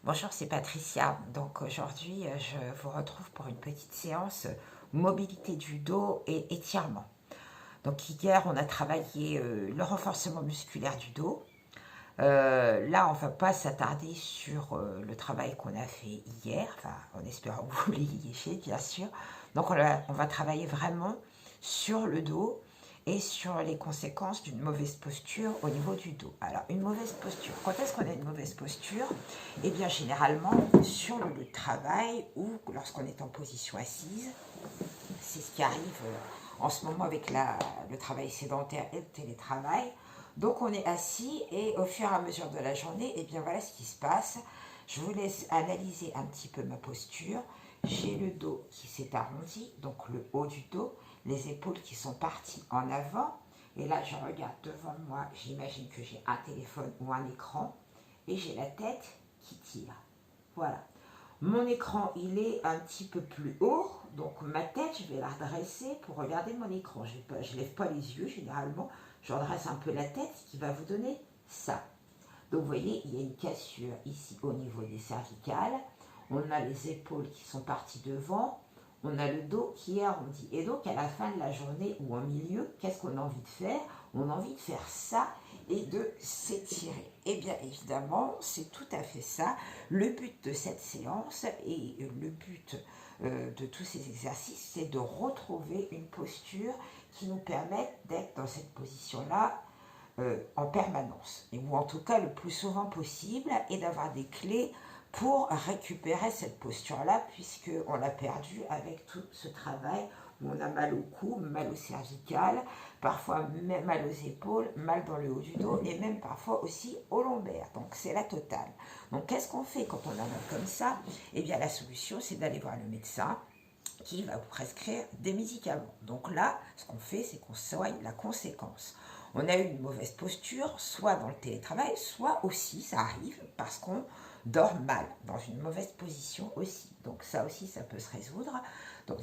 Bonjour, c'est Patricia. Donc aujourd'hui, je vous retrouve pour une petite séance mobilité du dos et étirement. Donc hier, on a travaillé le renforcement musculaire du dos. Là, on ne va pas s'attarder sur le travail qu'on a fait hier, enfin, en espérant que vous l'ayez fait, bien sûr. Donc on va travailler vraiment sur le dos et sur les conséquences d'une mauvaise posture au niveau du dos. Alors, une mauvaise posture. Quand est-ce qu'on a une mauvaise posture? Eh bien, généralement, sur le lieu de travail ou lorsqu'on est en position assise. C'est ce qui arrive en ce moment avec le travail sédentaire et le télétravail. Donc, on est assis et au fur et à mesure de la journée, eh bien, voilà ce qui se passe. Je vous laisse analyser un petit peu ma posture. J'ai le dos qui s'est arrondi, donc le haut du dos, les épaules qui sont parties en avant. Et là, je regarde devant moi, j'imagine que j'ai un téléphone ou un écran. Et j'ai la tête qui tire. Voilà. Mon écran, il est un petit peu plus haut. Donc ma tête, je vais la redresser pour regarder mon écran. Je ne lève pas les yeux, généralement. Je redresse un peu la tête, ce qui va vous donner ça. Donc vous voyez, il y a une cassure ici au niveau des cervicales. On a les épaules qui sont parties devant. On a le dos qui est arrondi. Et donc, à la fin de la journée ou au milieu, qu'est-ce qu'on a envie de faire? On a envie de faire ça et de s'étirer. Et bien évidemment, c'est tout à fait ça. Le but de cette séance et le but de tous ces exercices, c'est de retrouver une posture qui nous permette d'être dans cette position-là en permanence, ou en tout cas le plus souvent possible, et d'avoir des clés pour récupérer cette posture-là, puisqu'on l'a perdue avec tout ce travail où on a mal au cou, mal au cervical, parfois même mal aux épaules, mal dans le haut du dos, et même parfois aussi au lombaire. Donc c'est la totale. Donc qu'est-ce qu'on fait quand on a mal comme ça? Eh bien la solution, c'est d'aller voir le médecin qui va vous prescrire des médicaments. Donc là, ce qu'on fait, c'est qu'on soigne la conséquence. On a eu une mauvaise posture, soit dans le télétravail, soit aussi, ça arrive, parce qu'on dort mal, dans une mauvaise position aussi. Donc ça aussi, ça peut se résoudre. Donc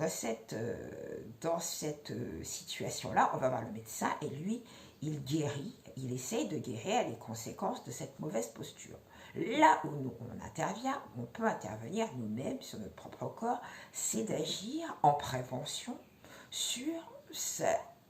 dans cette situation-là, on va voir le médecin et lui, il guérit, il essaye de guérir les conséquences de cette mauvaise posture. Là où nous, on intervient, on peut intervenir nous-mêmes sur notre propre corps, c'est d'agir en prévention sur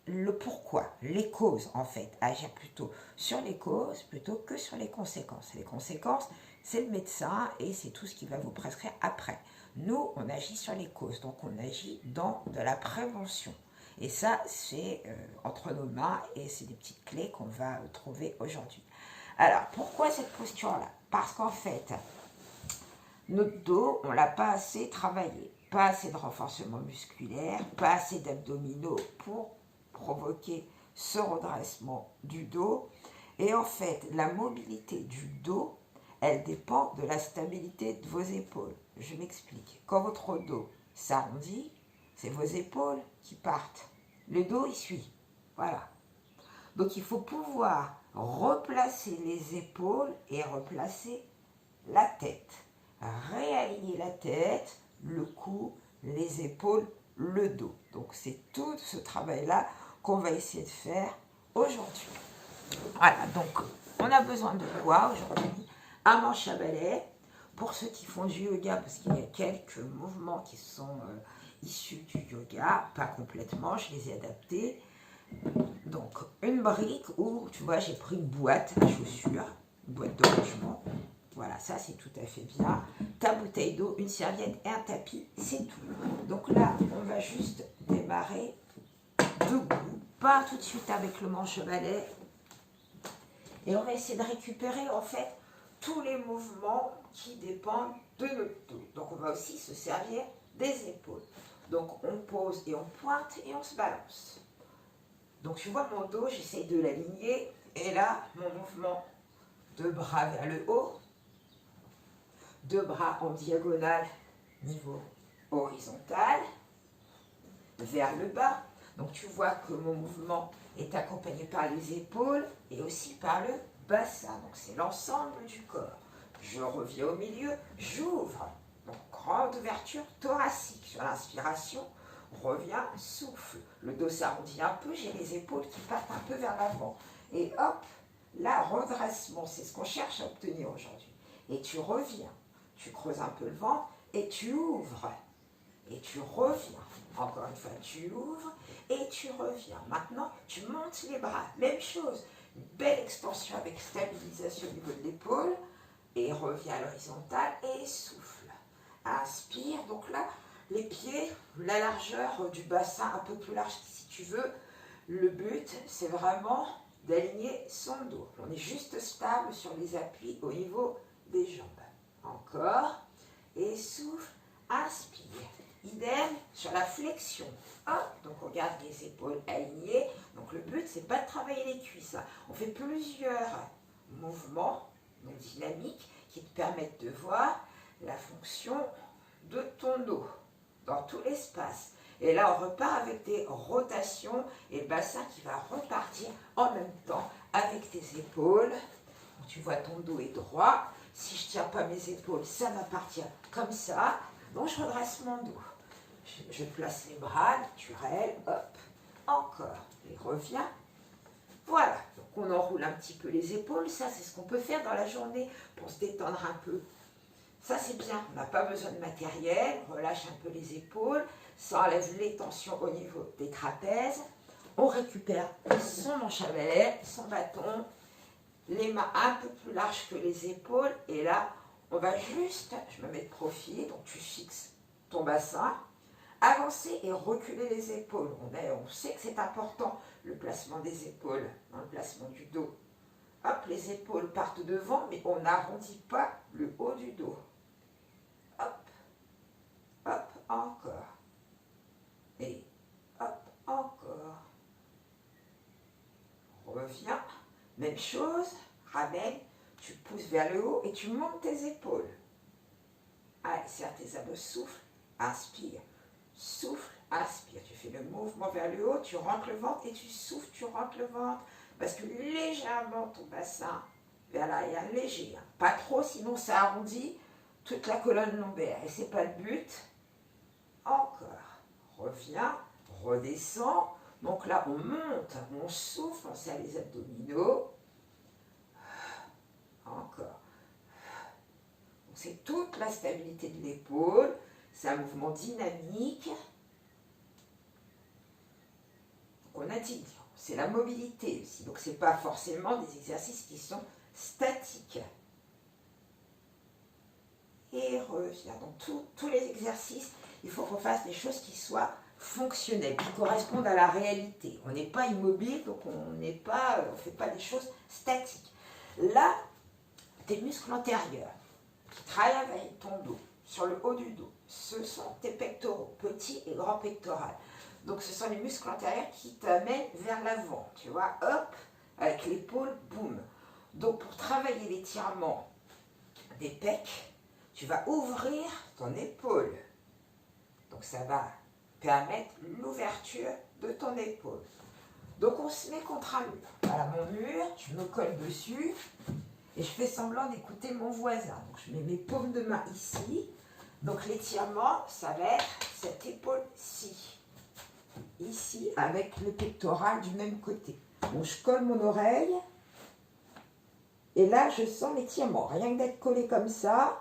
le pourquoi, les causes en fait, agir plutôt sur les causes plutôt que sur les conséquences. Les conséquences, c'est le médecin et c'est tout ce qu'il va vous prescrire après. Nous, on agit sur les causes, donc on agit dans de la prévention. Et ça, c'est entre nos mains et c'est des petites clés qu'on va trouver aujourd'hui. Alors, pourquoi cette posture-là? Parce qu'en fait, notre dos, on ne l'a pas assez travaillé. Pas assez de renforcement musculaire, pas assez d'abdominaux pour provoquer ce redressement du dos. Et en fait, la mobilité du dos, elle dépend de la stabilité de vos épaules. Je m'explique. Quand votre dos s'arrondit, c'est vos épaules qui partent. Le dos, il suit. Voilà. Donc, il faut pouvoir replacer les épaules et replacer la tête. Réaligner la tête, le cou, les épaules, le dos. Donc, c'est tout ce travail-là qu'on va essayer de faire aujourd'hui. Voilà, donc, on a besoin de quoi aujourd'hui? Un manche à balai. Pour ceux qui font du yoga, parce qu'il y a quelques mouvements qui sont issus du yoga, pas complètement, je les ai adaptés. Donc, une brique où, tu vois, j'ai pris une boîte à chaussures, une boîte de rangement. Voilà, ça c'est tout à fait bien. Ta bouteille d'eau, une serviette et un tapis, c'est tout. Donc là, on va juste démarrer debout, pas tout de suite avec le manche à balai. Et on va essayer de récupérer en fait tous les mouvements qui dépendent de notre dos. Donc on va aussi se servir des épaules. Donc on pose et on pointe et on se balance. Donc tu vois mon dos, j'essaye de l'aligner. Et là, mon mouvement de bras vers le haut, deux bras en diagonale, niveau horizontal, vers le bas. Donc tu vois que mon mouvement est accompagné par les épaules et aussi par le bassin. Donc c'est l'ensemble du corps. Je reviens au milieu, j'ouvre. Donc grande ouverture thoracique. Sur l'inspiration, reviens, souffle. Le dos s'arrondit un peu, j'ai les épaules qui partent un peu vers l'avant. Et hop, là, redressement, c'est ce qu'on cherche à obtenir aujourd'hui. Et tu reviens. tu creuses un peu le ventre et tu ouvres. Et tu reviens. Encore une fois, tu ouvres et tu reviens. Maintenant, tu montes les bras. Même chose. Une belle extension avec stabilisation au niveau de l'épaule. Et reviens à l'horizontale et souffle. Inspire. Donc là, les pieds, la largeur du bassin un peu plus large si tu veux. Le but, c'est vraiment d'aligner son dos. On est juste stable sur les appuis au niveau des jambes. Encore. Et souffle. Inspire. Idem sur la flexion. Hop, donc on garde les épaules alignées. Donc le but, c'est pas de travailler les cuisses. On fait plusieurs mouvements donc dynamiques qui te permettent de voir la fonction de ton dos dans tout l'espace. Et là, on repart avec des rotations et le bassin qui va repartir en même temps avec tes épaules. Donc, tu vois, ton dos est droit. Si je ne tiens pas mes épaules, ça va partir comme ça. Donc, je redresse mon dos. Je place les bras naturels. Hop, encore. Et reviens. Voilà. Donc, on enroule un petit peu les épaules. Ça, c'est ce qu'on peut faire dans la journée pour se détendre un peu. Ça, c'est bien. On n'a pas besoin de matériel. On relâche un peu les épaules. Ça enlève les tensions au niveau des trapèzes. On récupère son manche à balai, son bâton, les mains un peu plus larges que les épaules. Et là, on va juste, je me mets de profil, donc tu fixes ton bassin, avancer et reculer les épaules. On sait que c'est important, le placement des épaules, dans le placement du dos. Hop, les épaules partent devant, mais on n'arrondit pas le haut du dos. Hop, hop, encore. Et hop, encore. Reviens. Même chose, ramène, tu pousses vers le haut et tu montes tes épaules. Allez, serre tes abdos, souffle, inspire. Souffle, inspire. Tu fais le mouvement vers le haut, tu rentres le ventre et tu souffles, tu rentres le ventre. Bascule légèrement ton bassin vers l'arrière, léger. Pas trop, sinon ça arrondit toute la colonne lombaire. Et c'est pas le but. Encore. Reviens, redescends. Donc là, on monte, on souffle, on serre les abdominaux. Encore. C'est toute la stabilité de l'épaule. C'est un mouvement dynamique. Donc on a dit, c'est la mobilité aussi. Donc ce n'est pas forcément des exercices qui sont statiques. Et reviens. Donc tous les exercices, il faut qu'on fasse des choses qui soient fonctionnelles, qui correspondent à la réalité. On n'est pas immobile, donc on ne fait pas des choses statiques. Là, tes muscles antérieurs qui travaillent avec ton dos, sur le haut du dos, ce sont tes pectoraux, petits et grands pectoraux. Donc ce sont les muscles antérieurs qui t'amènent vers l'avant, tu vois, hop, avec l'épaule, boum. Donc pour travailler l'étirement des pecs, tu vas ouvrir ton épaule. Donc ça va permettre l'ouverture de ton épaule. Donc on se met contre un mur. Voilà mon mur, je me colle dessus et je fais semblant d'écouter mon voisin. Donc je mets mes paumes de main ici. Donc l'étirement, ça va être cette épaule-ci. Ici, avec le pectoral du même côté. Donc je colle mon oreille. Et là, je sens l'étirement. Rien que d'être collé comme ça.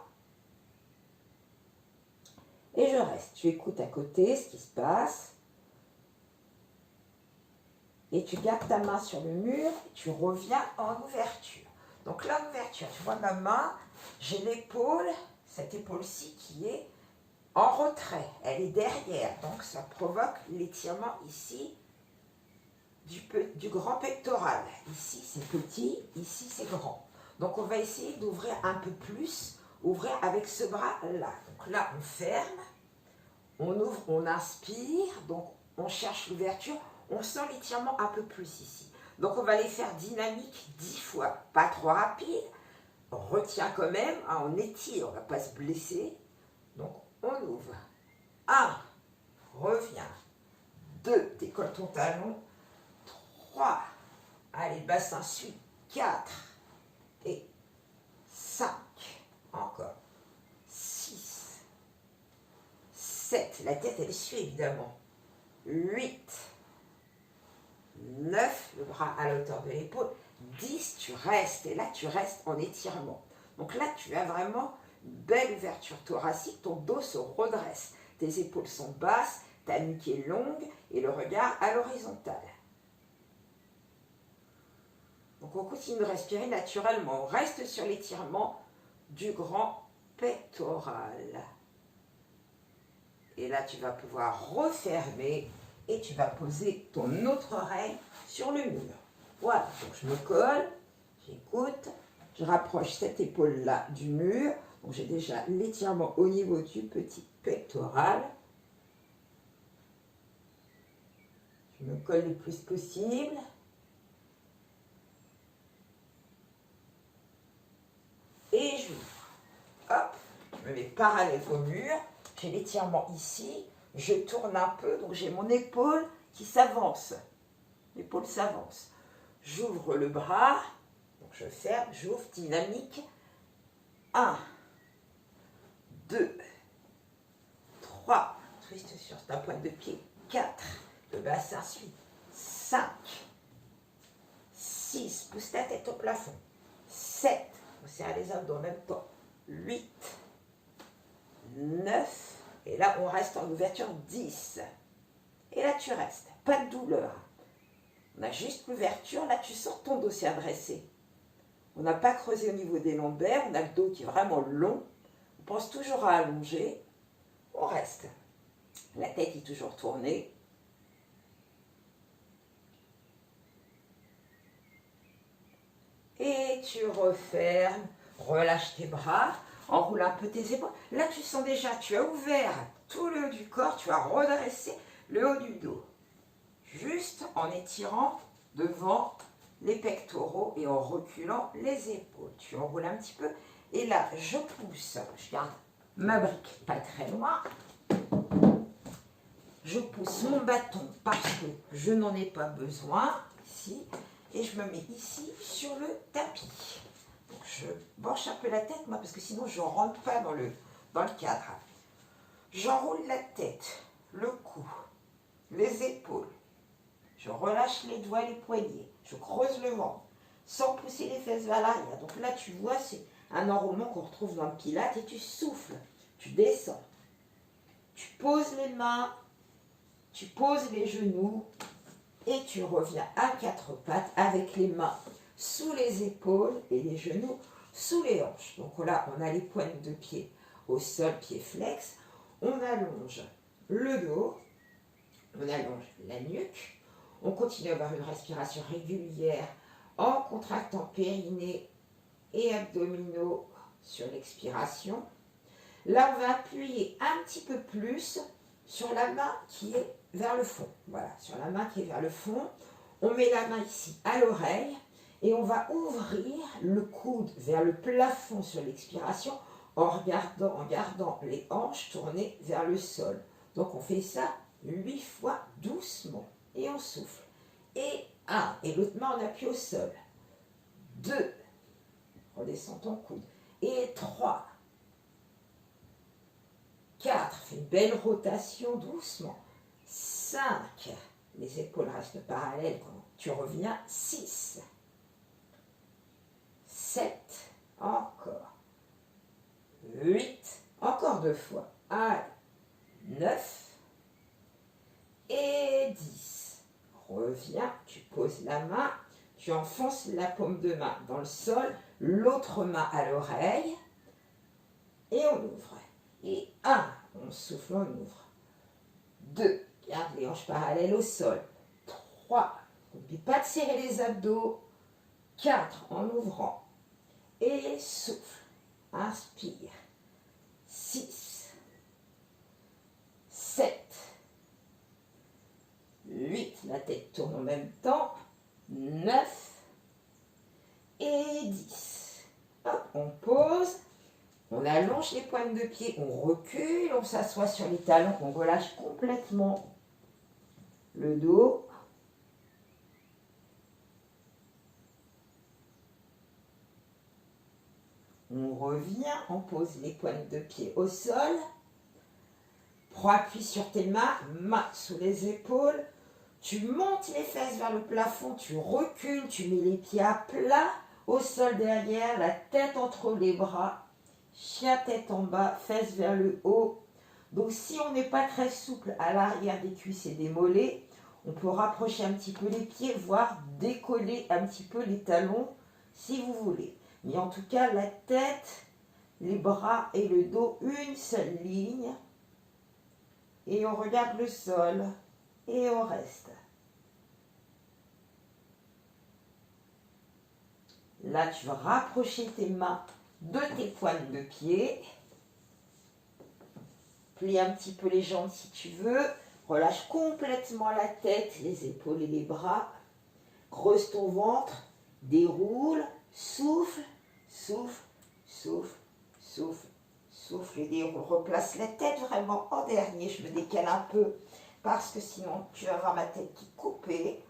Et je reste. Tu écoutes à côté ce qui se passe. Et tu gardes ta main sur le mur. Tu reviens en ouverture. Donc là, en ouverture, tu vois ma main. J'ai l'épaule, cette épaule-ci qui est en retrait. Elle est derrière. Donc ça provoque l'étirement ici du grand pectoral. Ici, c'est petit. Ici, c'est grand. Donc on va essayer d'ouvrir un peu plus. Ouvrir avec ce bras-là. Donc là, on ferme. On ouvre, on inspire. Donc on cherche l'ouverture. On sent l'étirement un peu plus ici. Donc on va les faire dynamiques 10 fois. Pas trop rapide. On retient quand même. Hein, on étire. On ne va pas se blesser. Donc on ouvre. 1. Reviens. 2. Décolle ton talon. 3. Allez, bassin suit. 4. Et 5. Encore. 6. 7. La tête, elle suit évidemment. 8. 9. Le bras à la hauteur de l'épaule. 10. Tu restes. Et là, tu restes en étirement. Donc là, tu as vraiment belle ouverture thoracique, ton dos se redresse, tes épaules sont basses, ta nuque est longue et le regard à l'horizontale. Donc on continue de respirer naturellement, on reste sur l'étirement du grand pectoral. Et là tu vas pouvoir refermer et tu vas poser ton autre oreille sur le mur. Voilà, donc je me colle, j'écoute, je rapproche cette épaule-là du mur. Donc j'ai déjà l'étirement au niveau du petit pectoral. Je me colle le plus possible. Et j'ouvre. Hop, je me mets parallèle au mur. J'ai l'étirement ici. Je tourne un peu, donc j'ai mon épaule qui s'avance. L'épaule s'avance. J'ouvre le bras. Donc je ferme, j'ouvre, dynamique. 1, 2, 3. Twist sur ta pointe de pied. 4. Le bassin suit. 5. 6. Pousse ta tête au plafond. 7. On serre les abdos en même temps. 8. 9. Et là, on reste en ouverture 10. Et là, tu restes. Pas de douleur. On a juste l'ouverture. Là, tu sens ton dos s'est adressé. On n'a pas creusé au niveau des lombaires. On a le dos qui est vraiment long. On pense toujours à allonger. On reste. La tête est toujours tournée. Et tu refermes. Relâche tes bras. Enroule un peu tes épaules. Là, tu sens déjà, tu as ouvert tout le haut du corps. Tu as redressé le haut du dos. Juste en étirant devant les pectoraux et en reculant les épaules. Tu enroules un petit peu. Et là, je pousse. Je garde ma brique pas très loin. Je pousse mon bâton parce que je n'en ai pas besoin ici. Et je me mets ici sur le tapis. Donc je penche un peu la tête, moi, parce que sinon je ne rentre pas dans le cadre. J'enroule la tête, le cou, les épaules. Je relâche les doigts, les poignets. Je creuse le ventre sans pousser les fesses vers l'arrière. Donc là, tu vois, c'est un enroulement qu'on retrouve dans le pilate et tu souffles. Tu descends. Tu poses les mains, tu poses les genoux et tu reviens à quatre pattes avec les mains sous les épaules et les genoux sous les hanches. Donc là, on a les pointes de pied au sol, pied flex. On allonge le dos, on allonge la nuque. On continue à avoir une respiration régulière en contractant périnée et abdominaux sur l'expiration. Là, on va appuyer un petit peu plus sur la main qui est vers le fond. Voilà, sur la main qui est vers le fond. On met la main ici à l'oreille et on va ouvrir le coude vers le plafond sur l'expiration en gardant les hanches tournées vers le sol. Donc, on fait ça 8 fois doucement et on souffle. Et 1, et l'autre main, on appuie au sol. 2, redescends ton coude. Et 3, 4, fais une belle rotation doucement. 5, les épaules restent parallèles quand tu reviens. 6, 7, encore. 8, encore 2 fois. 9 et 10. Reviens, tu poses la main, tu enfonces la paume de main dans le sol, l'autre main à l'oreille et on ouvre. Et 1, on souffle, on ouvre. 2, garde les hanches parallèles au sol. 3, n'oublie pas de serrer les abdos. 4, en ouvrant. Et souffle. Inspire. 6, 7, 8, la tête tourne en même temps. 9 et 10. Hop, on pose. On allonge les pointes de pied, on recule, on s'assoit sur les talons, on relâche complètement le dos. On revient, on pose les pointes de pied au sol. Prends appui sur tes mains, mains sous les épaules. Tu montes les fesses vers le plafond, tu recules, tu mets les pieds à plat, au sol derrière, la tête entre les bras. chien tête en bas, fesses vers le haut. Donc si on n'est pas très souple à l'arrière des cuisses et des mollets, on peut rapprocher un petit peu les pieds, voire décoller un petit peu les talons si vous voulez. Mais en tout cas, la tête, les bras et le dos, une seule ligne. Et on regarde le sol et on reste. Là, tu vas rapprocher tes mains de tes pointes de pied. Plie un petit peu les jambes si tu veux. Relâche complètement la tête, les épaules et les bras. Creuse ton ventre. Déroule. Souffle, souffle, souffle, souffle, souffle et déroule. Replace la tête vraiment en dernier. Je me décale un peu parce que sinon tu vas avoir ma tête qui est coupée.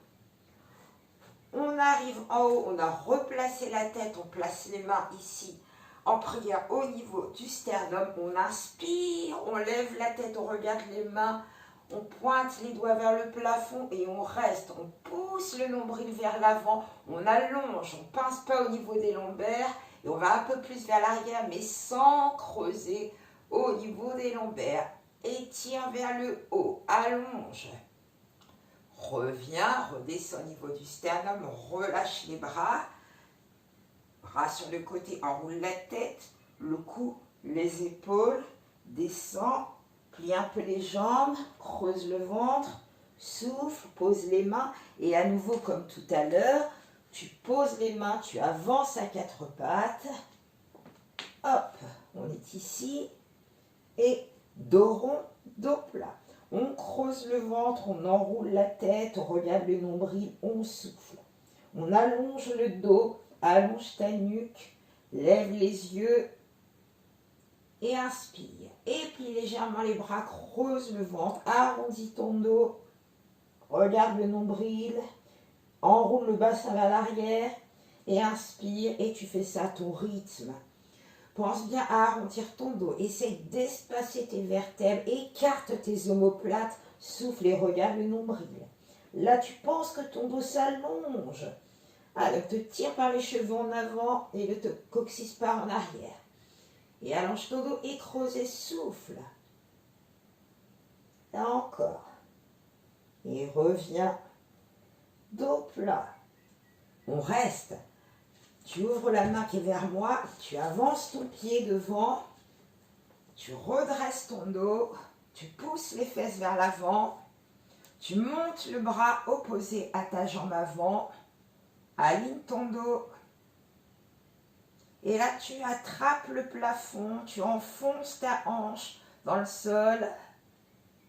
On arrive en haut, on a replacé la tête, on place les mains ici en prière au niveau du sternum. On inspire, on lève la tête, on regarde les mains, on pointe les doigts vers le plafond et on reste. On pousse le nombril vers l'avant, on allonge, on ne pince pas au niveau des lombaires et on va un peu plus vers l'arrière mais sans creuser au niveau des lombaires. Étire vers le haut, allonge. Reviens, redescends au niveau du sternum, relâche les bras. Bras sur le côté, enroule la tête, le cou, les épaules, descends, plie un peu les jambes, creuse le ventre, souffle, pose les mains et à nouveau comme tout à l'heure, tu poses les mains, tu avances à quatre pattes. Hop, on est ici et dos rond, dos plat. On creuse le ventre, on enroule la tête, on regarde le nombril, on souffle. On allonge le dos, allonge ta nuque, lève les yeux et inspire. Et plie légèrement les bras, creuse le ventre, arrondis ton dos, regarde le nombril, enroule le bassin vers l'arrière et inspire et tu fais ça à ton rythme. Pense bien à arrondir ton dos. Essaye d'espacer tes vertèbres. Écarte tes omoplates. Souffle et regarde le nombril. Là, tu penses que ton dos s'allonge. Alors, te tire par les cheveux en avant et le coccyx part en arrière. Et allonge ton dos et creuse et souffle. Là encore. Et reviens. Dos plat. On reste. Tu ouvres la main qui est vers moi, tu avances ton pied devant, tu redresses ton dos, tu pousses les fesses vers l'avant, tu montes le bras opposé à ta jambe avant, aligne ton dos, et là tu attrapes le plafond, tu enfonces ta hanche dans le sol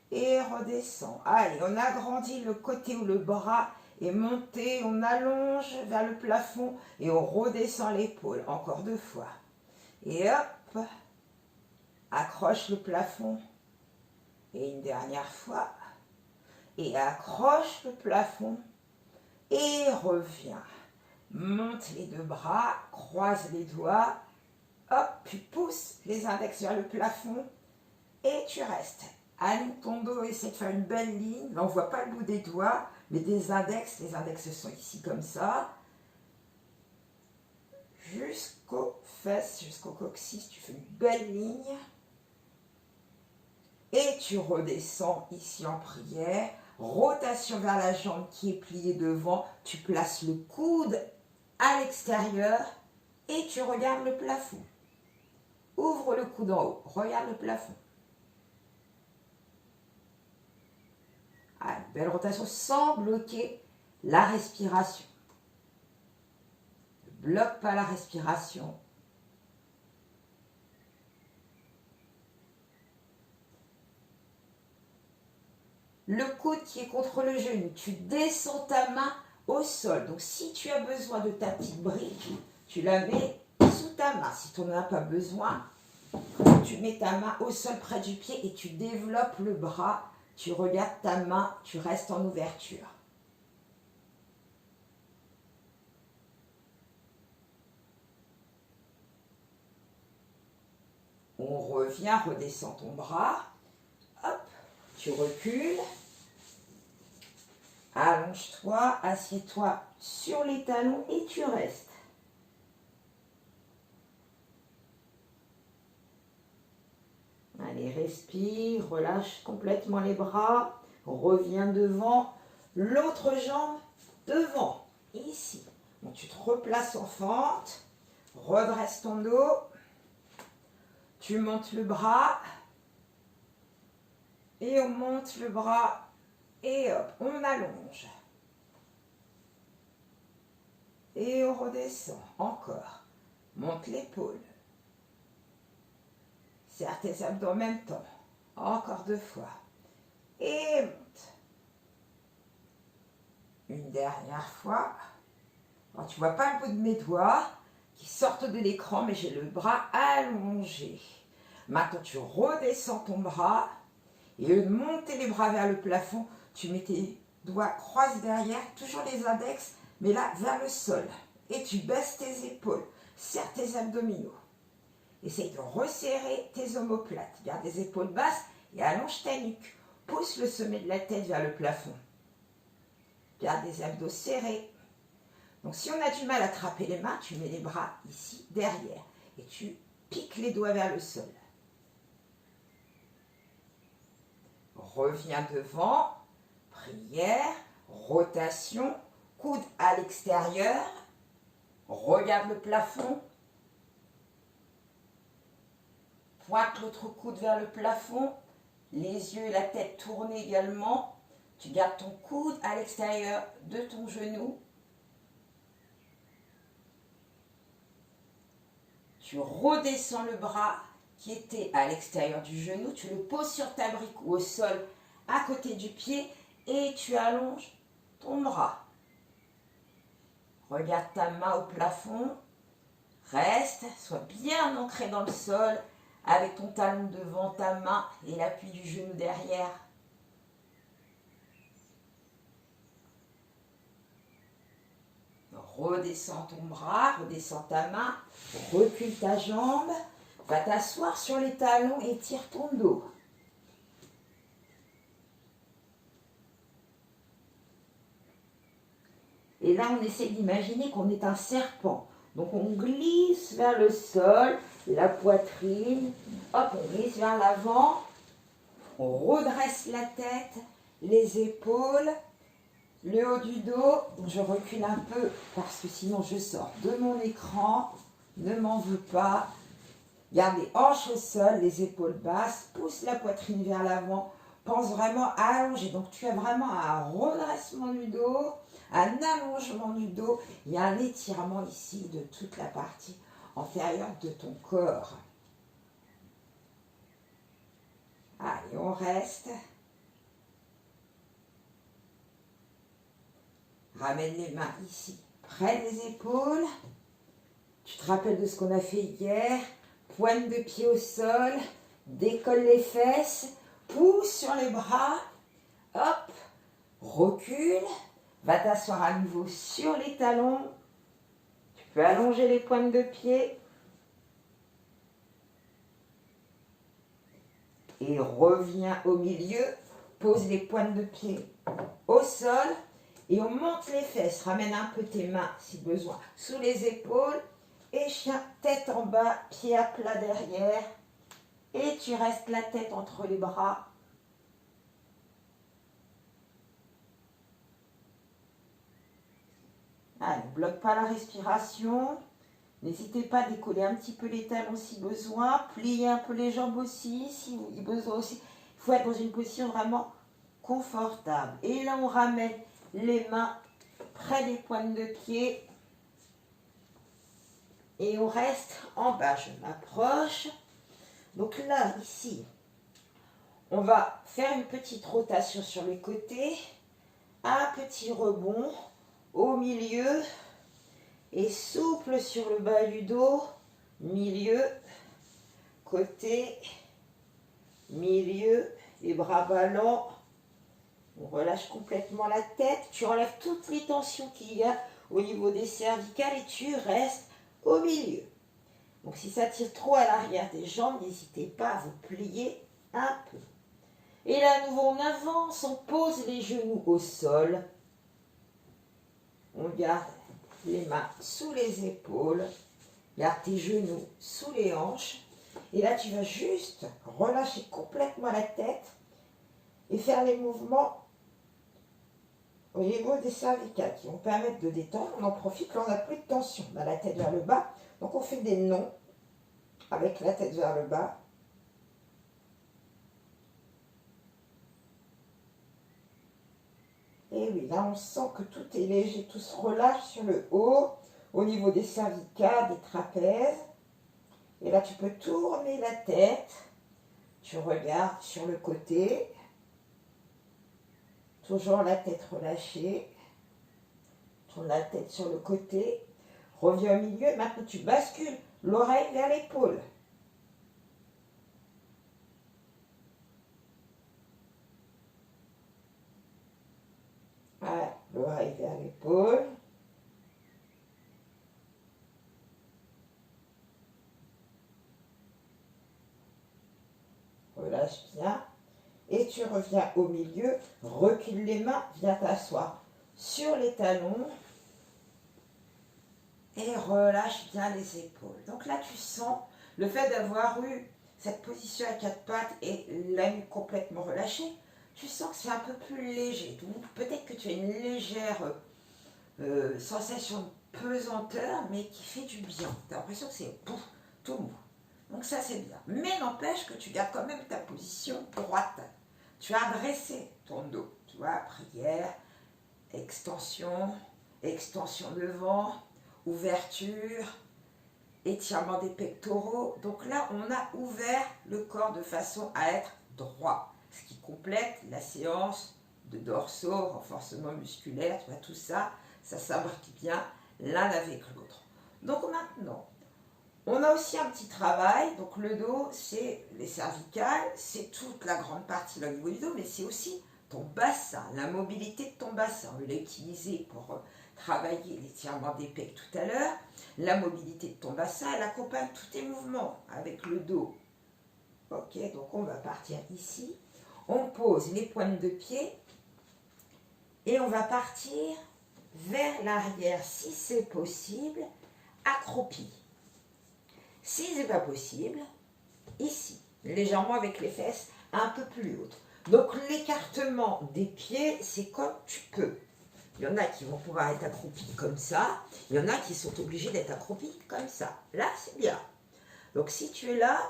et redescends. Allez, on agrandit le côté ou le bras et monter, on allonge vers le plafond et on redescend l'épaule. Encore 2 fois. Et hop, accroche le plafond. Et une dernière fois. Et accroche le plafond et reviens. Monte les 2 bras, croise les doigts. Hop, tu pousses les index vers le plafond et tu restes. Aligne ton dos, essaie de faire une belle ligne. Là, on ne voit pas le bout des doigts, mais des index. Les index sont ici comme ça. Jusqu'aux fesses, jusqu'au coccyx, tu fais une belle ligne. Et tu redescends ici en prière. Rotation vers la jambe qui est pliée devant. Tu places le coude à l'extérieur et tu regardes le plafond. Ouvre le coude en haut, regarde le plafond. Allez, belle rotation sans bloquer la respiration. Ne bloque pas la respiration. Le coude qui est contre le genou, tu descends ta main au sol. Donc si tu as besoin de ta petite brique, tu la mets sous ta main. Si tu n'en as pas besoin, tu mets ta main au sol près du pied et tu développes le bras. Tu regardes ta main, tu restes en ouverture. On revient, redescend ton bras. Hop, tu recules. Allonge-toi, assieds-toi sur les talons et tu restes. Allez, respire, relâche complètement les bras, reviens devant, l'autre jambe devant, ici. Donc tu te replaces en fente, redresse ton dos, tu montes le bras, et on monte le bras, et hop, on allonge. Et on redescend, encore. Monte l'épaule. Serre tes abdos en même temps. Encore 2 fois. Et monte. Une dernière fois. Alors, tu ne vois pas le bout de mes doigts qui sortent de l'écran, mais j'ai le bras allongé. Maintenant, tu redescends ton bras. Et au lieu de monter les bras vers le plafond, tu mets tes doigts croisés derrière, toujours les index, mais là, vers le sol. Et tu baisses tes épaules. Serre tes abdominaux. Essaye de resserrer tes omoplates. Garde les épaules basses et allonge ta nuque. Pousse le sommet de la tête vers le plafond. Garde les abdos serrés. Donc si on a du mal à attraper les mains, tu mets les bras ici, derrière. Et tu piques les doigts vers le sol. Reviens devant. Prière. Rotation. Coude à l'extérieur. Regarde le plafond. Pointe l'autre coude vers le plafond. Les yeux et la tête tournés également. Tu gardes ton coude à l'extérieur de ton genou. Tu redescends le bras qui était à l'extérieur du genou. Tu le poses sur ta brique ou au sol à côté du pied et tu allonges ton bras. Regarde ta main au plafond. Reste, sois bien ancré dans le sol avec ton talon devant ta main et l'appui du genou derrière. Redescends ton bras, redescends ta main, recule ta jambe, va t'asseoir sur les talons et tire ton dos. Et là, on essaie d'imaginer qu'on est un serpent. Donc, on glisse vers le sol, la poitrine, hop, on glisse vers l'avant, on redresse la tête, les épaules, le haut du dos. Je recule un peu parce que sinon je sors de mon écran. Ne m'en veux pas. Garde les hanches au sol, les épaules basses, pousse la poitrine vers l'avant. Pense vraiment à allonger. Donc, tu as vraiment un redressement du dos, un allongement du dos. Il y a un étirement ici de toute la partie antérieure de ton corps. Allez, on reste. Ramène les mains ici, près des épaules. Tu te rappelles de ce qu'on a fait hier. Pointe de pied au sol. Décolle les fesses. Pousse sur les bras. Hop. Recule. Va t'asseoir à nouveau sur les talons. Tu peux allonger les pointes de pied. Et reviens au milieu. Pose les pointes de pied au sol. Et on monte les fesses. Ramène un peu tes mains, si besoin, sous les épaules. Et chien, tête en bas, pied à plat derrière. Et tu restes la tête entre les bras. Allez, ne bloque pas la respiration. N'hésitez pas à décoller un petit peu les talons si besoin. Plier un peu les jambes aussi, si vous avez besoin aussi. Il faut être dans une position vraiment confortable. Et là, on ramène les mains près des pointes de pied. Et on reste en bas. Je m'approche. Donc là, ici, on va faire une petite rotation sur les côtés. Un petit rebond au milieu. Et souple sur le bas du dos. Milieu, côté, milieu, les bras ballants. On relâche complètement la tête. Tu enlèves toutes les tensions qu'il y a au niveau des cervicales et tu restes au milieu. Donc si ça tire trop à l'arrière des jambes, n'hésitez pas à vous plier un peu. Et là, à nouveau, on avance, on pose les genoux au sol. On garde les mains sous les épaules. Garde tes genoux sous les hanches. Et là, tu vas juste relâcher complètement la tête et faire les mouvements au niveau des cervicales qui vont permettre de détendre. On en profite, là on n'a plus de tension, on a la tête vers le bas. Donc on fait des nons avec la tête vers le bas. Et oui, là on sent que tout est léger, tout se relâche sur le haut, au niveau des cervicales, des trapèzes. Et là tu peux tourner la tête, tu regardes sur le côté, toujours la tête relâchée, tourne la tête sur le côté, reviens au milieu, maintenant tu bascules l'oreille vers l'épaule. Voilà, l'oreille vers l'épaule. Relâche bien. Et tu reviens au milieu, recule les mains, viens t'asseoir sur les talons. Et relâche bien les épaules. Donc là, tu sens le fait d'avoir eu cette position à quatre pattes et la nuque complètement relâchée, tu sens que c'est un peu plus léger. Donc peut-être que tu as une légère sensation de pesanteur, mais qui fait du bien. Tu as l'impression que c'est tout mou. Donc ça, c'est bien. Mais n'empêche que tu gardes quand même ta position droite. Tu as dressé ton dos. Tu vois, prière, extension, extension devant, ouverture, étirement des pectoraux. Donc là, on a ouvert le corps de façon à être droit. Ce qui complète la séance de dorsaux, renforcement musculaire, tu vois, tout ça, ça s'imbrique bien l'un avec l'autre. Donc maintenant, on a aussi un petit travail. Donc le dos, c'est les cervicales, c'est toute la grande partie là, au niveau du dos, mais c'est aussi ton bassin, la mobilité de ton bassin. On l'a utilisé pour travailler l'étirement des pecs tout à l'heure. La mobilité de ton bassin, elle accompagne tous tes mouvements avec le dos. Ok, donc on va partir ici. On pose les pointes de pied et on va partir vers l'arrière si c'est possible, accroupi. Si ce n'est pas possible, ici, légèrement avec les fesses un peu plus hautes. Donc l'écartement des pieds, c'est comme tu peux. Il y en a qui vont pouvoir être accroupis comme ça, il y en a qui sont obligés d'être accroupis comme ça. Là, c'est bien. Donc si tu es là,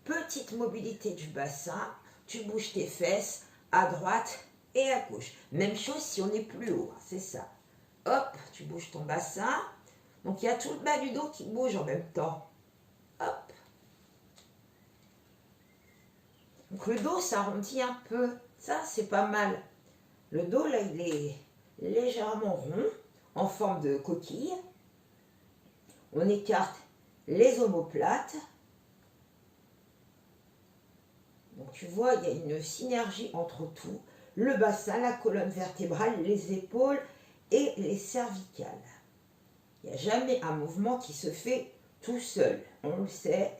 petite mobilité du bassin, tu bouges tes fesses à droite et à gauche. Même chose si on est plus haut, c'est ça. Hop, tu bouges ton bassin. Donc il y a tout le bas du dos qui bouge en même temps. Hop. Donc le dos s'arrondit un peu. Ça, c'est pas mal. Le dos, là, il est légèrement rond, en forme de coquille. On écarte les omoplates. Donc tu vois, il y a une synergie entre tout. Le bassin, la colonne vertébrale, les épaules et les cervicales. Il n'y a jamais un mouvement qui se fait tout seul. On le sait.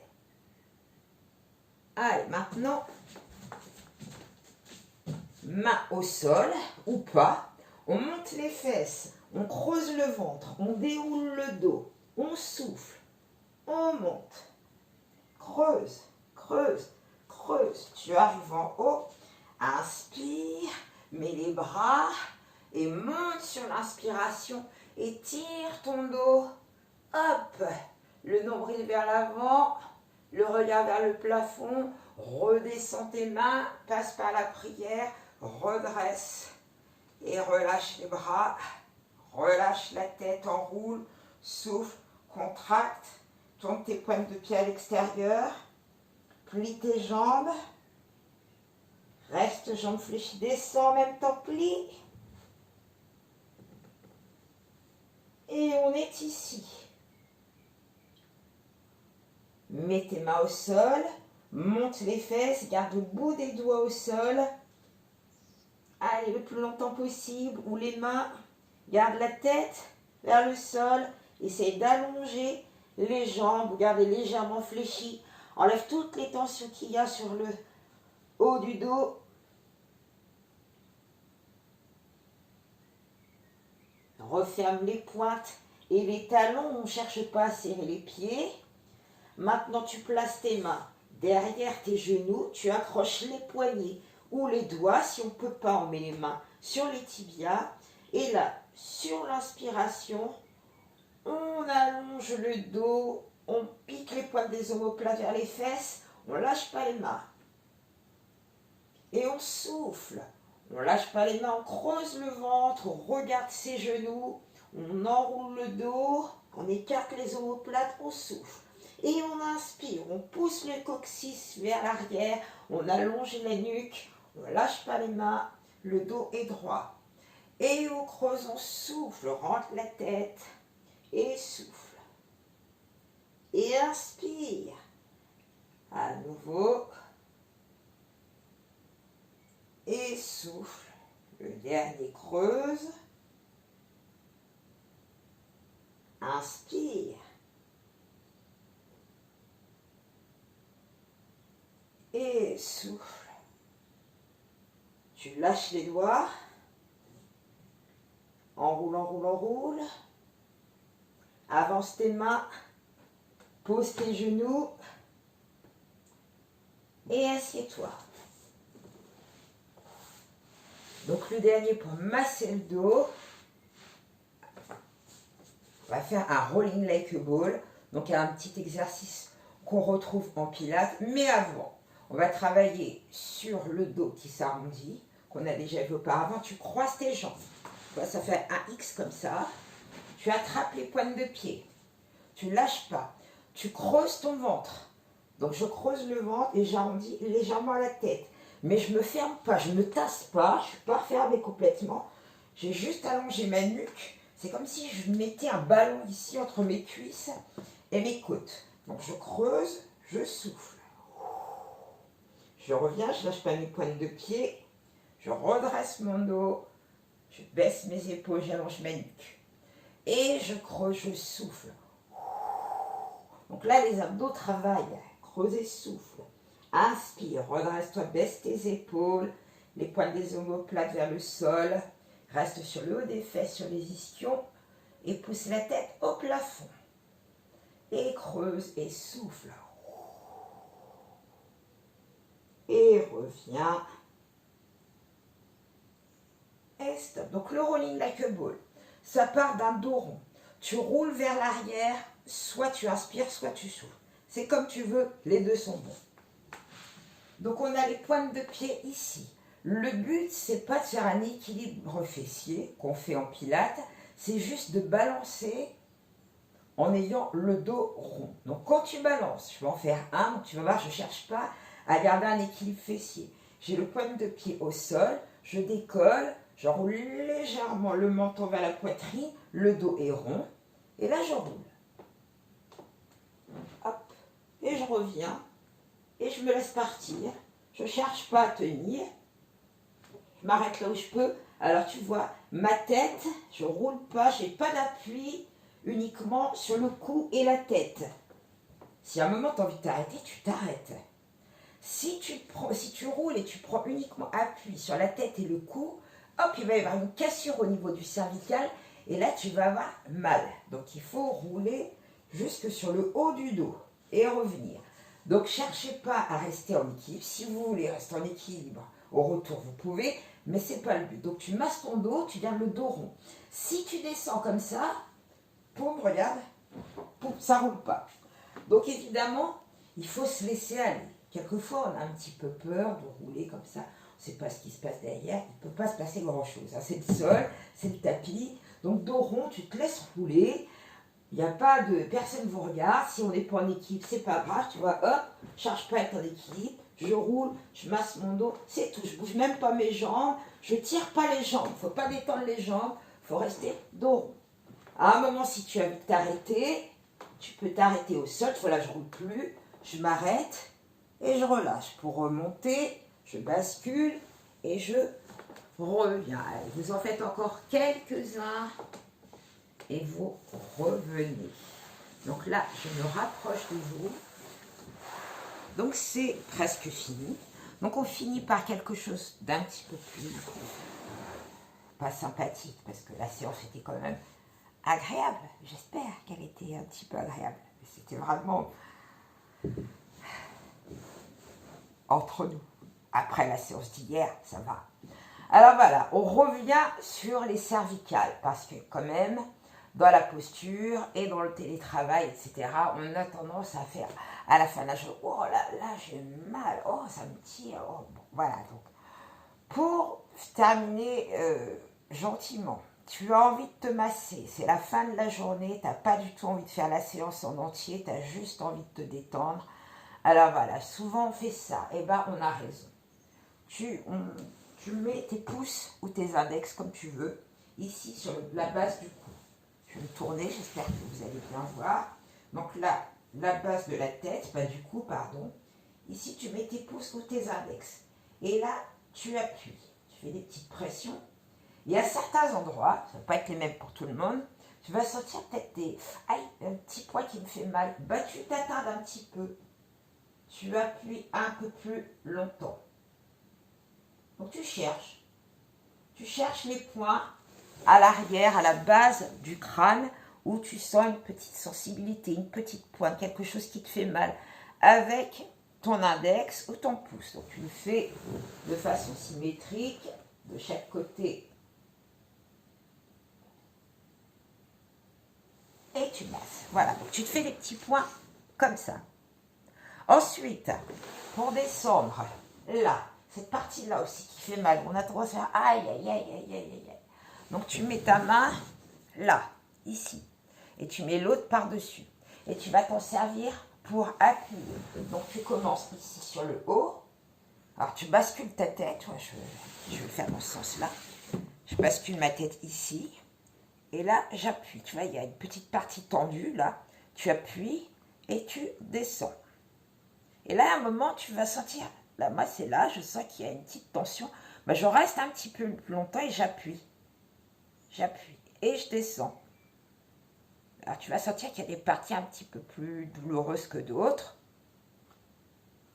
Allez, maintenant, main au sol ou pas. On monte les fesses, on creuse le ventre, on déroule le dos, on souffle, on monte. Creuse, creuse, creuse. Tu arrives en haut, inspire, mets les bras et monte sur l'inspiration. Étire ton dos. Hop, le nombril vers l'avant, le regard vers le plafond, redescends tes mains, passe par la prière, redresse et relâche les bras, relâche la tête, enroule, souffle, contracte, tourne tes pointes de pied à l'extérieur, plie tes jambes, reste jambes fléchies, descends en même temps, plie. Et on est ici. Mets tes mains au sol, monte les fesses, garde le bout des doigts au sol. Allez, le plus longtemps possible, ou les mains, garde la tête vers le sol. Essaye d'allonger les jambes, gardez légèrement fléchies. Enlève toutes les tensions qu'il y a sur le haut du dos. Referme les pointes et les talons, on ne cherche pas à serrer les pieds. Maintenant, tu places tes mains derrière tes genoux, tu accroches les poignets ou les doigts, si on ne peut pas, on met les mains sur les tibias. Et là, sur l'inspiration, on allonge le dos, on pique les pointes des omoplates vers les fesses, on ne lâche pas les mains. Et on souffle. On ne lâche pas les mains, on creuse le ventre, on regarde ses genoux, on enroule le dos, on écarte les omoplates, on souffle. Et on inspire, on pousse le coccyx vers l'arrière, on allonge la nuque, on ne lâche pas les mains, le dos est droit. Et on creuse, on souffle, rentre la tête et souffle. Et inspire. À nouveau. Et souffle. Le dernier creuse. Inspire. Et souffle. Tu lâches les doigts. Enroule, enroule, enroule. Avance tes mains. Pose tes genoux. Et assieds-toi. Donc le dernier pour masser le dos. On va faire un rolling like a ball. Donc il y a un petit exercice qu'on retrouve en pilates. Mais avant, on va travailler sur le dos qui s'arrondit, qu'on a déjà vu auparavant. Tu croises tes jambes. Ça fait un X comme ça. Tu attrapes les pointes de pied. Tu ne lâches pas. Tu creuses ton ventre. Donc je creuse le ventre et j'arrondis légèrement la tête. Mais je ne me ferme pas, je ne me tasse pas, je ne suis pas fermée complètement. J'ai juste allongé ma nuque. C'est comme si je mettais un ballon ici entre mes cuisses et mes côtes. Donc je creuse, je souffle. Je reviens, je ne lâche pas mes pointes de pied. Je redresse mon dos. Je baisse mes épaules, j'allonge ma nuque. Et je creuse, je souffle. Donc là, les abdos travaillent. Creuse et souffle. Inspire, redresse-toi, baisse tes épaules. Les pointes des omoplates vers le sol. Reste sur le haut des fesses, sur les ischions. Et pousse la tête au plafond. Et creuse et souffle. Et reviens. Et stop. Donc le rolling like a ball, ça part d'un dos rond. Tu roules vers l'arrière, soit tu inspires, soit tu souffles. C'est comme tu veux, les deux sont bons. Donc on a les pointes de pied ici. Le but, c'est pas de faire un équilibre fessier qu'on fait en pilates, c'est juste de balancer en ayant le dos rond. Donc quand tu balances, je vais en faire un, donc tu vas voir, je ne cherche pas à garder un équilibre fessier. J'ai le pointe de pied au sol, je décolle, je roule légèrement le menton vers la poitrine, le dos est rond, et là je roule. Hop, et je reviens, et je me laisse partir. Je ne cherche pas à tenir, je m'arrête là où je peux. Alors tu vois, ma tête, je ne roule pas, je n'ai pas d'appui, uniquement sur le cou et la tête. Si à un moment tu as envie de t'arrêter, tu t'arrêtes. Si tu roules et tu prends uniquement appui sur la tête et le cou, hop, il va y avoir une cassure au niveau du cervical et là tu vas avoir mal. Donc il faut rouler jusque sur le haut du dos et revenir. Donc cherchez pas à rester en équilibre. Si vous voulez rester en équilibre au retour, vous pouvez, mais ce n'est pas le but. Donc tu masses ton dos, tu gardes le dos rond. Si tu descends comme ça, poum, regarde, poum, ça ne roule pas. Donc évidemment, il faut se laisser aller. Quelquefois, on a un petit peu peur de rouler comme ça. On ne sait pas ce qui se passe derrière. Il ne peut pas se passer grand-chose. C'est le sol, c'est le tapis. Donc dos rond, tu te laisses rouler. Il n'y a pas de... Personne ne vous regarde. Si on n'est pas en équilibre, c'est pas grave. Tu vois, hop, je ne cherche pas à être en équilibre. Je roule, je masse mon dos. C'est tout. Je ne bouge même pas mes jambes. Je ne tire pas les jambes. Il ne faut pas détendre les jambes. Il faut rester dos rond. À un moment, si tu as envie de t'arrêter, tu peux t'arrêter au sol. Voilà, je ne roule plus. Je m'arrête. Et je relâche. Pour remonter, je bascule et je reviens. Allez, vous en faites encore quelques-uns et vous revenez. Donc là, je me rapproche de vous. Donc c'est presque fini. Donc on finit par quelque chose d'un petit peu plus pas sympathique parce que la séance était quand même agréable. J'espère qu'elle était un petit peu agréable. C'était vraiment Entre nous. Après la séance d'hier, ça va. Alors voilà, on revient sur les cervicales, parce que quand même, dans la posture et dans le télétravail, etc., on a tendance à faire, à la fin de la journée, oh là, j'ai mal, oh, ça me tire, oh, bon, voilà. Donc, pour terminer gentiment, tu as envie de te masser, c'est la fin de la journée, tu n'as pas du tout envie de faire la séance en entier, tu as juste envie de te détendre. Alors voilà, souvent on fait ça, et ben on a raison. Tu mets tes pouces ou tes index comme tu veux, ici sur la base du cou. Je vais me tourner, j'espère que vous allez bien voir. Donc là, la base de la tête, pas du cou, pardon. Ici, tu mets tes pouces ou tes index. Et là, tu appuies. Tu fais des petites pressions. Et à certains endroits, ça ne va pas être les mêmes pour tout le monde, tu vas sentir peut-être un petit poids qui me fait mal. Bah, tu t'attardes un petit peu. Tu appuies un peu plus longtemps. Donc tu cherches. Tu cherches les points à l'arrière, à la base du crâne, où tu sens une petite sensibilité, une petite pointe, quelque chose qui te fait mal, avec ton index ou ton pouce. Donc tu le fais de façon symétrique, de chaque côté. Et tu masses. Voilà, donc tu te fais des petits points comme ça. Ensuite, pour descendre, là, cette partie-là aussi qui fait mal, on a tendance à faire aïe, aïe, aïe, aïe, aïe, aïe. Donc tu mets ta main là, ici, et tu mets l'autre par-dessus. Et tu vas t'en servir pour appuyer. Donc tu commences ici sur le haut. Alors tu bascules ta tête, ouais, je vais le faire dans ce sens-là. Je bascule ma tête ici, et là j'appuie. Tu vois, il y a une petite partie tendue là. Tu appuies et tu descends. Et là, à un moment, tu vas sentir, là, moi c'est là, je sens qu'il y a une petite tension. Ben, je reste un petit peu plus longtemps et j'appuie. J'appuie et je descends. Alors tu vas sentir qu'il y a des parties un petit peu plus douloureuses que d'autres.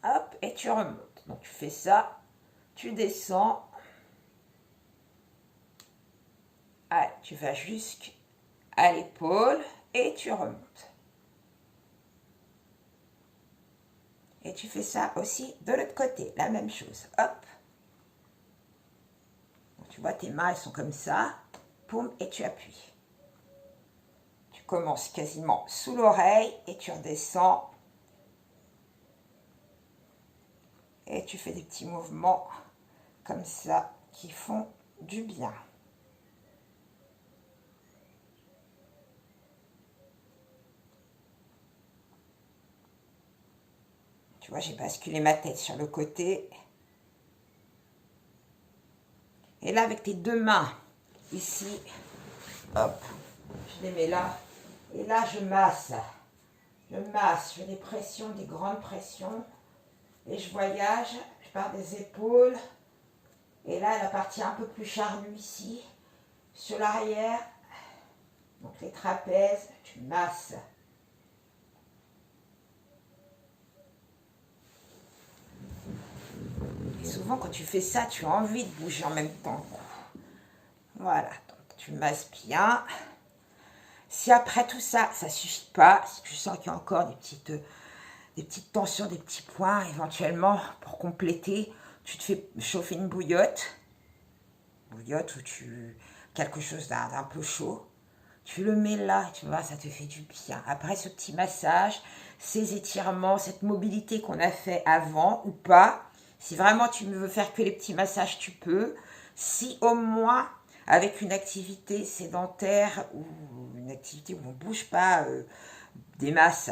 Hop, et tu remontes. Donc tu fais ça, tu descends. Allez, tu vas jusqu'à l'épaule et tu remontes. Et tu fais ça aussi de l'autre côté, la même chose. Hop. Donc, tu vois, tes mains, elles sont comme ça. Poum, et tu appuies. Tu commences quasiment sous l'oreille et tu redescends. Et tu fais des petits mouvements comme ça qui font du bien. Tu vois, j'ai basculé ma tête sur le côté. Et là, avec tes deux mains, ici, hop, je les mets là. Et là, je masse. Je masse, je fais des pressions, des grandes pressions. Et je voyage, je pars des épaules. Et là, la partie un peu plus charnue ici, sur l'arrière. Donc les trapèzes, tu masses. Et souvent, quand tu fais ça, tu as envie de bouger en même temps. Voilà, donc tu masses bien. Si après tout ça, ça ne suffit pas, si tu sens qu'il y a encore des petites tensions, des petits points, éventuellement, pour compléter, tu te fais chauffer une bouillotte. Bouillotte quelque chose d'un peu chaud. Tu le mets là, tu vois, ça te fait du bien. Après ce petit massage, ces étirements, cette mobilité qu'on a fait avant ou pas, si vraiment tu ne veux faire que les petits massages, tu peux. Si au moins, avec une activité sédentaire ou une activité où on ne bouge pas des masses,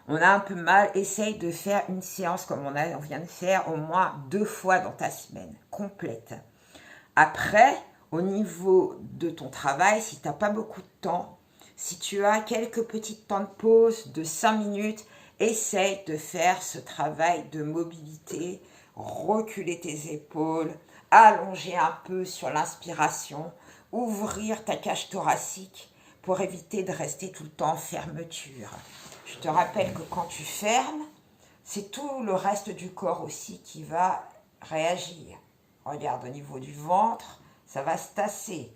on a un peu mal, essaye de faire une séance comme on vient de faire au moins 2 fois dans ta semaine, complète. Après, au niveau de ton travail, si tu n'as pas beaucoup de temps, si tu as quelques petits temps de pause de 5 minutes, essaye de faire ce travail de mobilité, reculer tes épaules, allonger un peu sur l'inspiration, ouvrir ta cage thoracique pour éviter de rester tout le temps en fermeture. Je te rappelle que quand tu fermes, c'est tout le reste du corps aussi qui va réagir. Regarde, au niveau du ventre, ça va se tasser.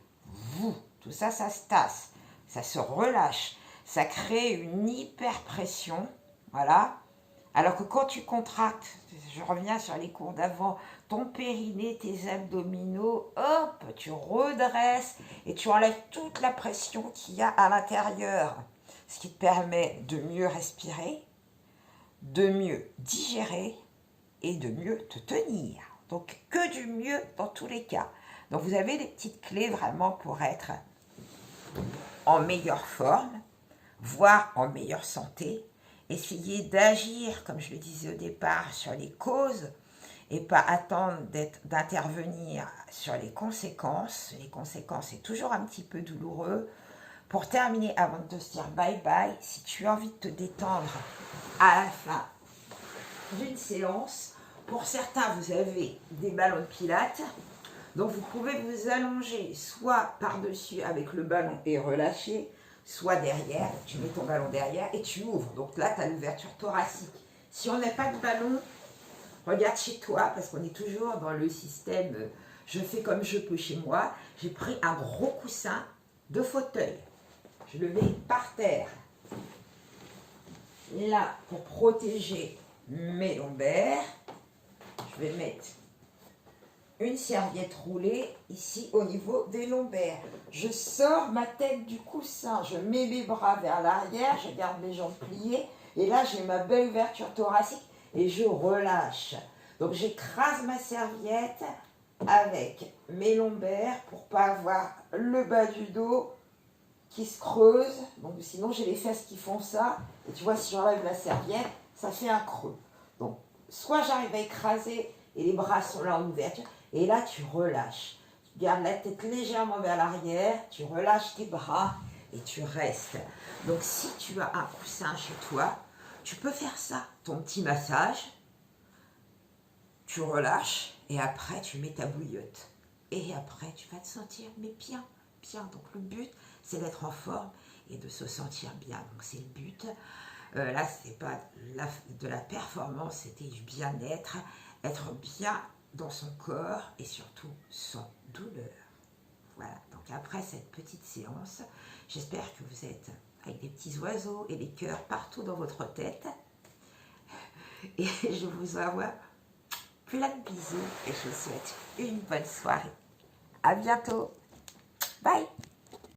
Tout ça, ça se tasse. Ça se relâche. Ça crée une hyperpression. Voilà. Alors que quand tu contractes, je reviens sur les cours d'avant, ton périnée, tes abdominaux, hop, tu redresses et tu enlèves toute la pression qu'il y a à l'intérieur. Ce qui te permet de mieux respirer, de mieux digérer et de mieux te tenir. Donc que du mieux dans tous les cas. Donc vous avez des petites clés vraiment pour être en meilleure forme, voire en meilleure santé. Essayez d'agir, comme je le disais au départ, sur les causes et pas attendre d'intervenir sur les conséquences. Les conséquences, c'est toujours un petit peu douloureux. Pour terminer, avant de te dire bye bye, si tu as envie de te détendre à la fin d'une séance, pour certains, vous avez des ballons de pilates. Donc vous pouvez vous allonger soit par-dessus avec le ballon et relâcher, soit derrière, tu mets ton ballon derrière et tu ouvres. Donc là, tu as l'ouverture thoracique. Si on n'a pas de ballon, regarde chez toi, parce qu'on est toujours dans le système je fais comme je peux chez moi. J'ai pris un gros coussin de fauteuil. Je le mets par terre. Là, pour protéger mes lombaires, je vais mettre une serviette roulée ici au niveau des lombaires. Je sors ma tête du coussin, je mets mes bras vers l'arrière, je garde mes jambes pliées et là j'ai ma belle ouverture thoracique et je relâche. Donc j'écrase ma serviette avec mes lombaires pour pas avoir le bas du dos qui se creuse. Donc sinon j'ai les fesses qui font ça et tu vois, si j'enlève la serviette, ça fait un creux. Donc soit j'arrive à écraser et les bras sont là en ouverture. Et là, tu relâches. Tu gardes la tête légèrement vers l'arrière, tu relâches tes bras et tu restes. Donc, si tu as un coussin chez toi, tu peux faire ça. Ton petit massage, tu relâches et après, tu mets ta bouillotte. Et après, tu vas te sentir mais bien, bien. Donc, le but, c'est d'être en forme et de se sentir bien. Donc, c'est le but. Là, ce n'est pas de la performance, c'était du bien-être. Être bien dans son corps et surtout sans douleur. Voilà, donc après cette petite séance, j'espère que vous êtes avec des petits oiseaux et des cœurs partout dans votre tête. Et je vous envoie plein de bisous et je vous souhaite une bonne soirée. À bientôt. Bye.